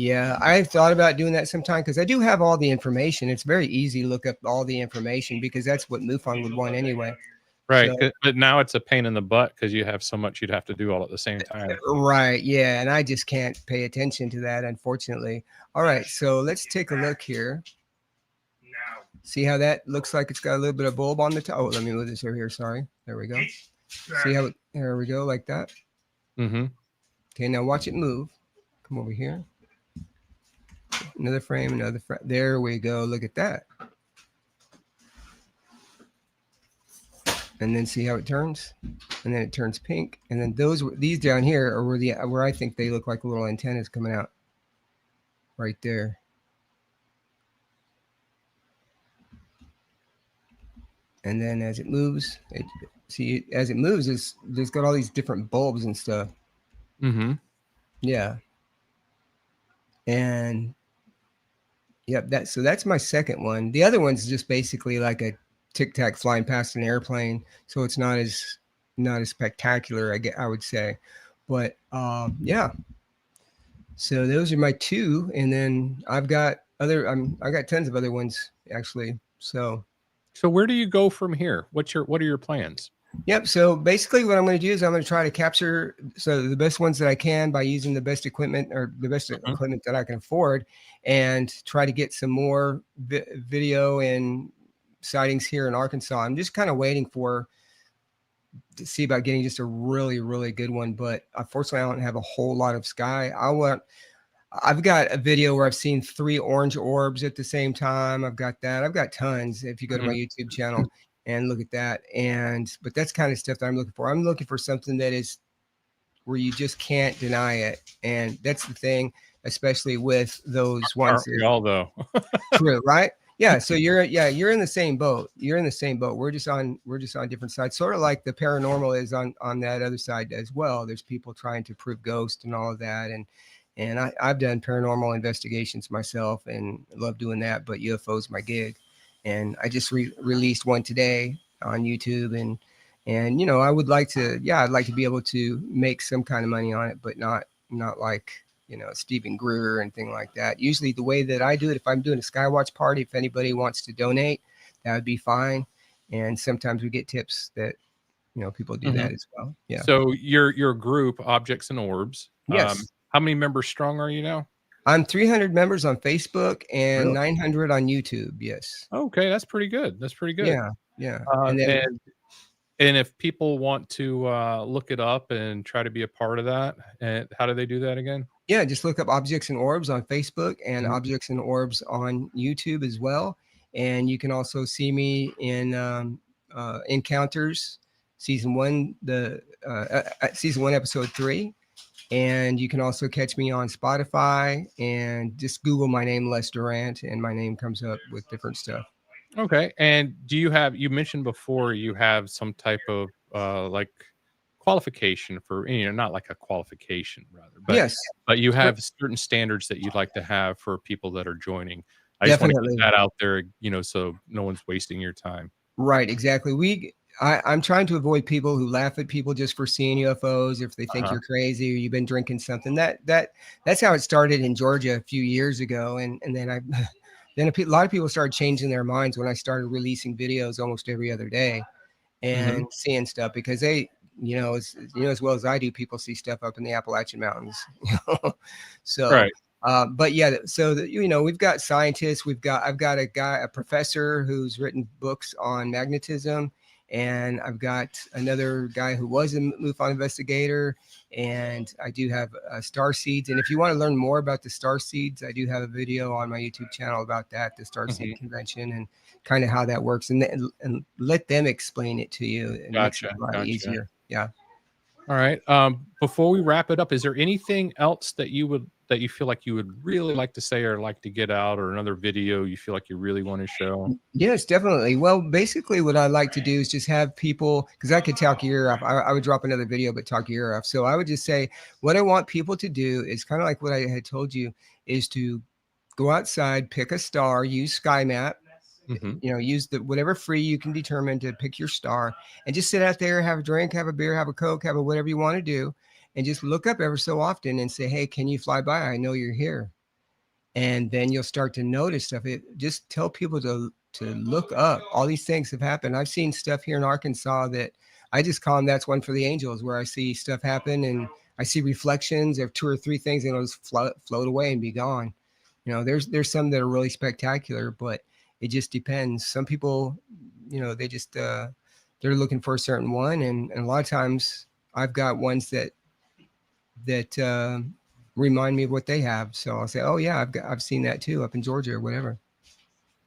Yeah, I thought about doing that sometime because I do have all the information. It's very easy to look up all the information because that's what MUFON would want anyway. Right, So, but now it's a pain in the butt because you have so much you'd have to do all at the same time. right, yeah, and I just can't pay attention to that, unfortunately. All right, so let's take a look here. See how that looks like it's got a little bit of bulb on the top. Oh, let me move this over here. Sorry. There we go. See how there we go, like that. Mm-hmm. Okay, now watch it move. Come over here. Another frame, another frame. There we go. Look at that. And then see how it turns, and then it turns pink, and then these down here are where I think they look like little antennas coming out. Right there. And then as it moves, as it moves, there's got all these different bulbs and stuff. Mm-hmm. Yeah. And yep, so that's my second one. The other one's just basically like a tic tac flying past an airplane, so it's not as spectacular, I would say. But yeah. So those are my two, and then I've got I got tons of other ones actually. So where do you go from here? What are your plans? Yep. So basically what I'm going to do is I'm going to try to capture the best ones that I can by using the best equipment or the best Mhm. equipment that I can afford, and try to get some more video and sightings here in Arkansas. I'm just kind of waiting to see about getting just a really, really good one. But unfortunately, I don't have a whole lot of sky. I've got a video where I've seen 3 orange orbs at the same time. I've got tons. If you go to my YouTube channel and look at that, but that's kind of stuff that I'm looking for. I'm looking for something that is where you just can't deny it. And that's the thing, especially with those ones. Aren't we all though? True, right? Yeah. So you're in the same boat. You're in the same boat. We're just on different sides, sort of like the paranormal is on that other side as well. There's people trying to prove ghosts and all of that. And I've done paranormal investigations myself and love doing that, but UFOs my gig. And I just released one today on YouTube, and I would like to, I'd like to be able to make some kind of money on it, but not like, Stephen Greer and thing like that. Usually the way that I do it, if I'm doing a Skywatch party, if anybody wants to donate, that would be fine. And sometimes we get tips that, people do that as well. Yeah. So your group, Objects and Orbs. Yes. How many members strong are you now? I'm 300 members on Facebook and Really? 900 on YouTube. Yes. Okay, that's pretty good. That's pretty good. Yeah. Yeah. Uh, And then, and if people want to look it up and try to be a part of that, and how do they do that again? yeah, just look up Objects and Orbs on Facebook and Mhm. Objects and Orbs on YouTube as well. And you can also see me in Encounters season 1, season 1, episode 3. And you can also catch me on Spotify, and just Google my name, Les Durrant, and my name comes up with different stuff. Okay. And you mentioned before you have some type of like qualification for, not like a qualification rather, Yes, but you have certain standards that you'd like to have for people that are joining. I just want to definitely. get that out there, so no one's wasting your time. Right, exactly. I'm trying to avoid people who laugh at people just for seeing UFOs, if they think Uh-huh. you're crazy or you've been drinking something. That's how it started in Georgia a few years ago, and then a lot of people started changing their minds when I started releasing videos almost every other day Mhm. and seeing stuff, because they, as well as I do, people see stuff up in the Appalachian Mountains. So Right. but yeah, so we've got scientists, I've got a professor who's written books on magnetism, and I've got another guy who was a MUFON investigator, and I do have star seeds. And if you want to learn more about the star seeds, I do have a video on my YouTube channel about that, the star seed Mhm. convention, and kind of how that works, and let them explain it to you. It makes it Gotcha. a lot Gotcha. easier. Yeah. All right. Before we wrap it up, is there anything else that you feel like you would really like to say or like to get out, or another video you feel like you really want to show? Yes, definitely. Well, basically, what I like to do is just have people, because I could talk your ear off. I would drop another video, but talk your ear off. So I would just say, what I want people to do is kind of like what I had told you, is to go outside, pick a star, use Sky Map, Mhm. use whatever free you can determine to pick your star, and just sit out there, have a drink, have a beer, have a Coke, whatever you want to do, and just look up ever so often and say, hey, can you fly by? I know you're here. and then you'll start to notice stuff. Just tell people to look up. All these things have happened. I've seen stuff here in Arkansas that I just call them that's one for the angels, where I see stuff happen and I see reflections of 2 or 3 things and it'll just float away and be gone. There's some that are really spectacular, but it just depends. Some people, they just they're looking for a certain one, and a lot of times I've got ones that remind me of what they have. So I'll say, oh yeah, I've seen that too up in Georgia or whatever.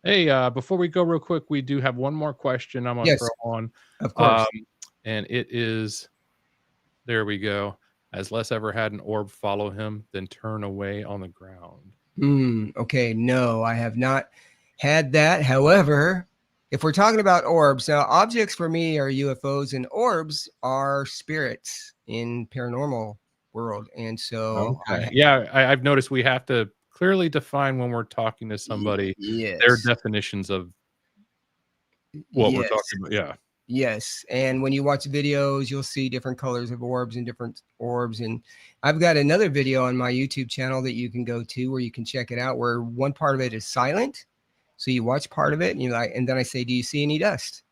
Hey, before we go real quick, we do have one more question I'm going to Yes, throw on. of course. And it is, there we go. Has Les ever had an orb follow him, then turn away on the ground? Okay, no, I have not had that. However, if we're talking about orbs, now objects for me are UFOs, and orbs are spirits in paranormal world. And so Okay. Yeah, I've noticed we have to clearly define when we're talking to somebody their yes, definitions of what we're yes, talking about. Yeah. yes. And when you watch videos, you'll see different colors of orbs and different orbs. And I've got another video on my YouTube channel that you can go to where you can check it out, where one part of it is silent. So you watch part of it and you're like, and then I say, do you see any dust?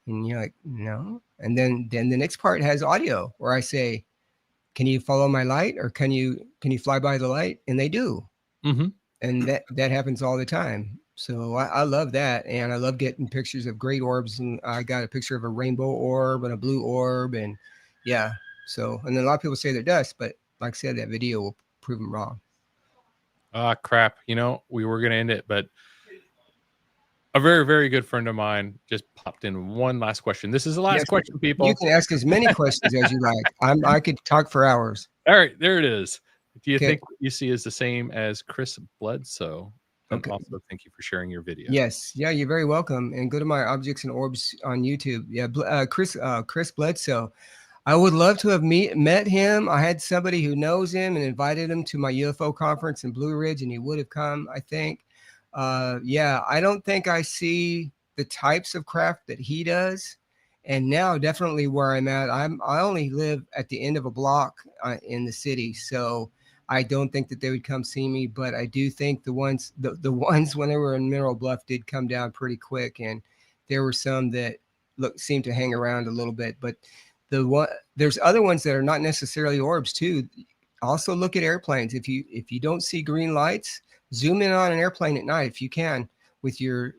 And you're like, no. And then the next part has audio where I say, can you follow my light, or can you fly by the light? And they do. Mm-hmm. And that happens all the time. So I love that. And I love getting pictures of great orbs. And I got a picture of a rainbow orb and a blue orb. And yeah. So, and then a lot of people say they're dust, but like I said, that video will prove them wrong. Ah, crap. We were going to end it, but a very, very good friend of mine just popped in one last question. This is the last question, people. You can ask as many questions as you like. I could talk for hours. All right, there it is. Do you Okay. think what you see is the same as Chris Bledsoe? And Okay. also, thank you for sharing your video. Yes. Yeah, you're very welcome. And go to my Objects and Orbs on YouTube. Yeah, Chris Bledsoe. I would love to have met him. I had somebody who knows him and invited him to my UFO conference in Blue Ridge, and he would have come, I think. Yeah, I don't think I see the types of craft that he does. And now definitely where I'm at, I only live at the end of a block in the city. So I don't think that they would come see me, but I do think the ones when they were in Mineral Bluff did come down pretty quick. And there were some that seemed to hang around a little bit, but there's other ones that are not necessarily orbs too. Also look at airplanes. If you don't see green lights, zoom in on an airplane at night if you can with your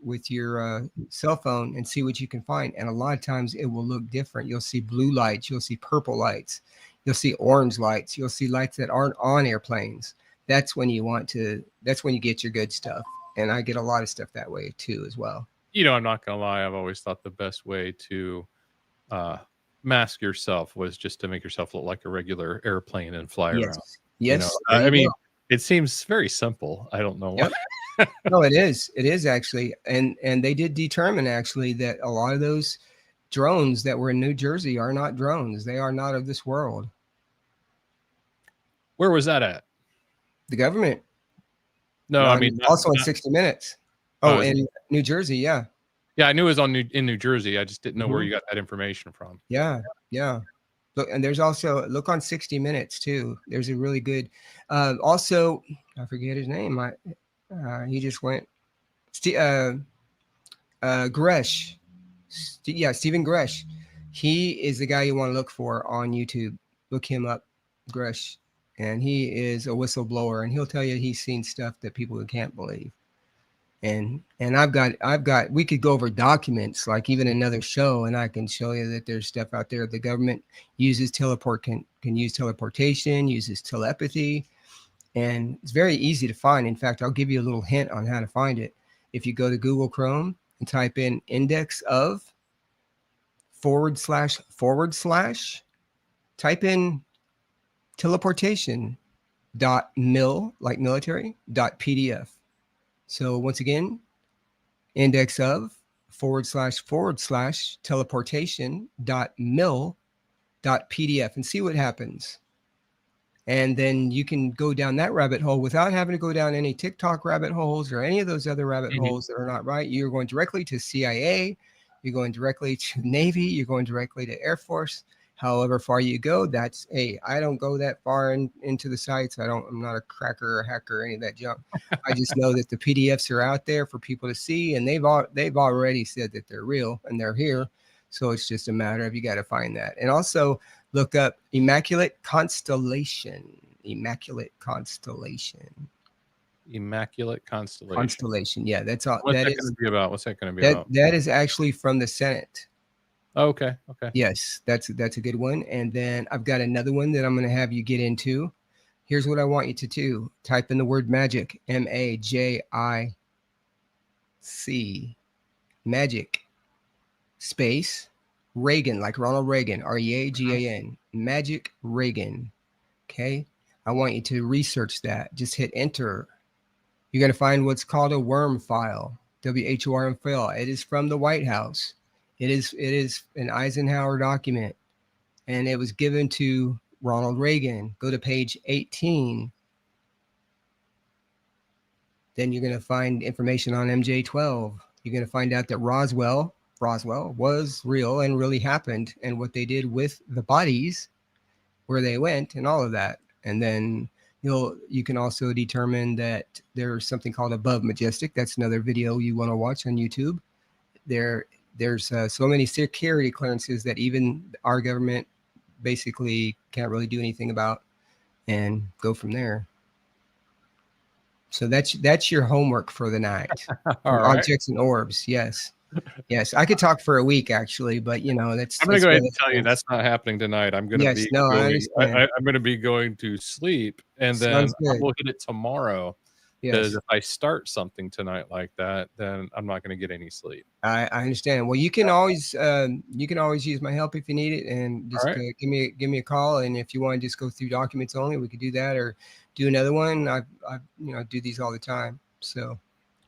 cell phone and see what you can find. And a lot of times it will look different. You'll see blue lights, you'll see purple lights, you'll see orange lights, you'll see lights that aren't on airplanes. That's when you get your good stuff. And I get a lot of stuff that way too as well. I'm not gonna lie, I've always thought the best way to mask yourself was just to make yourself look like a regular airplane and fly around. Yes. I mean, it seems very simple. I don't know why. Yep. No, it is actually. And they did determine actually that a lot of those drones that were in New Jersey are not drones. They are not of this world. Where was that at? The government. No, I mean also in 60 Minutes. Oh, in New Jersey, yeah. Yeah, I knew it was in New Jersey. I just didn't know where you got that information from. Yeah. Look, and there's also look on 60 Minutes too. There's a really good. Also, I forget his name. He just went. Gresh. Stephen Gresh. He is the guy you want to look for on YouTube. Look him up, Gresh, and he is a whistleblower, and he'll tell you he's seen stuff that people can't believe. And I've got we could go over documents like even another show, and I can show you that there's stuff out there. The government uses can use teleportation, uses telepathy, and it's very easy to find. In fact, I'll give you a little hint on how to find it. If you go to Google Chrome and type in index of // type in teleportation .mil like military .pdf. So once again, index of / teleportation .mil .pdf and see what happens. And then you can go down that rabbit hole without having to go down any TikTok rabbit holes or any of those other rabbit holes that are not right. You're going directly to CIA. You're going directly to Navy. You're going directly to Air Force. However far you go, that's I don't go that far into the sites. I'm not a cracker or hacker or any of that junk. I just know that the PDFs are out there for people to see, and they've already said that they're real and they're here. So it's just a matter of you got to find that. And also look up Immaculate Constellation. Immaculate Constellation. Immaculate Constellation. Constellation. Yeah, that's all. What's that going to be about? What's that going to be about? That is actually from the Senate. Oh, okay. Okay. Yes, that's a good one. And then I've got another one that I'm going to have you get into. Here's what I want you to do. Type in the word magic, MAJIC, magic, space, Reagan, like Ronald Reagan, REAGAN, magic Reagan. Okay. I want you to research that. Just hit enter. You're going to find what's called a worm file, WHORM file. It is from the White House. It is an Eisenhower document, and it was given to Ronald Reagan. Go to page 18. Then you're going to find information on MJ-12. You're going to find out that Roswell was real and really happened, and what they did with the bodies, where they went, and all of that. And then you can also determine that there's something called Above Majestic. That's another video you want to watch on YouTube. There's so many security clearances that even our government basically can't really do anything about, and go from there. So that's your homework for the night. Objects and orbs. Yes. Yes. I could talk for a week actually, but I'm going to go ahead and tell you that's not happening tonight. I'm going to I'm going to be going to sleep, and then we'll hit it tomorrow. Because if I start something tonight like that, then I'm not going to get any sleep. I understand. Well, you can always use my help if you need it, and just give me a call. And if you want to just go through documents only, we could do that, or do another one. I do these all the time. So,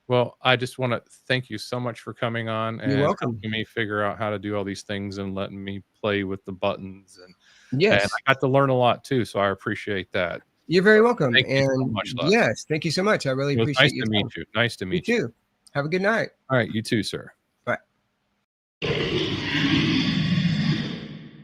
well, I just want to thank you so much for coming on and helping me figure out how to do all these things and letting me play with the buttons. And yes, and I got to learn a lot too, so I appreciate that. You're very welcome. Thank you so much, Les. Yes, thank you so much. I really appreciate you. Nice to meet you. You too. Have a good night. All right, you too, sir.